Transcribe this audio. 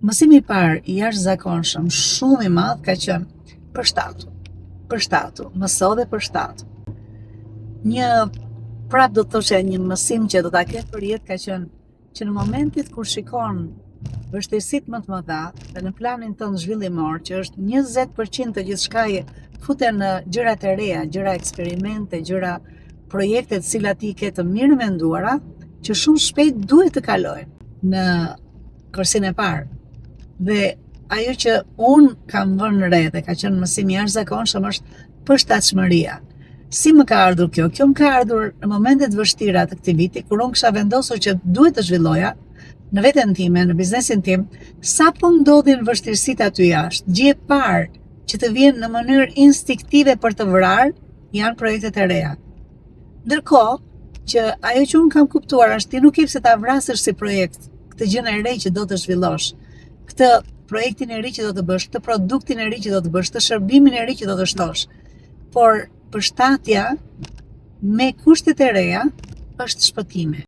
Mësimi i parë i jashtëzakonshëm, shumë i madh, ka qenë përshtatu. Përshtatu, mëso dhe përshtatu. Prap do të thoshe një mësim që do ta ketë për jetë ka qenë që në momentit kur shikon vështirësitë më të mëdha dhe në planin tënd zhvillimor, që është 20% të gjithçkaje futen në gjërat e reja, gjëra eksperimente, gjëra projekte të cilat ti ke të mirë menduara, që shumë shpejt duhet të kalojnë në kërsinë e parë. Dhe ajo që unë kam vënë re dhe ka qenë mësim i jashtëzakonshëm është përshtatshmëria. Si më ka ardhur kjo? Kjo më ka ardhur në momentet vështira të këtij viti, kur unë kisha vendosur që duhet të zhvilloja në veten time, në biznesin tim, sapo ndodhin vështirësitë aty jashtë. Gjë e parë që të vjen në mënyrë instiktive për të vrarë janë projektet e reja. Ndërkohë që ajo që unë kam kuptuar është ti nuk je pse ta vrasësh si projekt këtë gjën e re që do të zhvillosh, këtë projektin e ri që do të bësh, këtë produktin e ri që do të bësh, këtë shërbimin e ri që do të shtosh. Por përshtatja me kushtet e reja është shpëtime.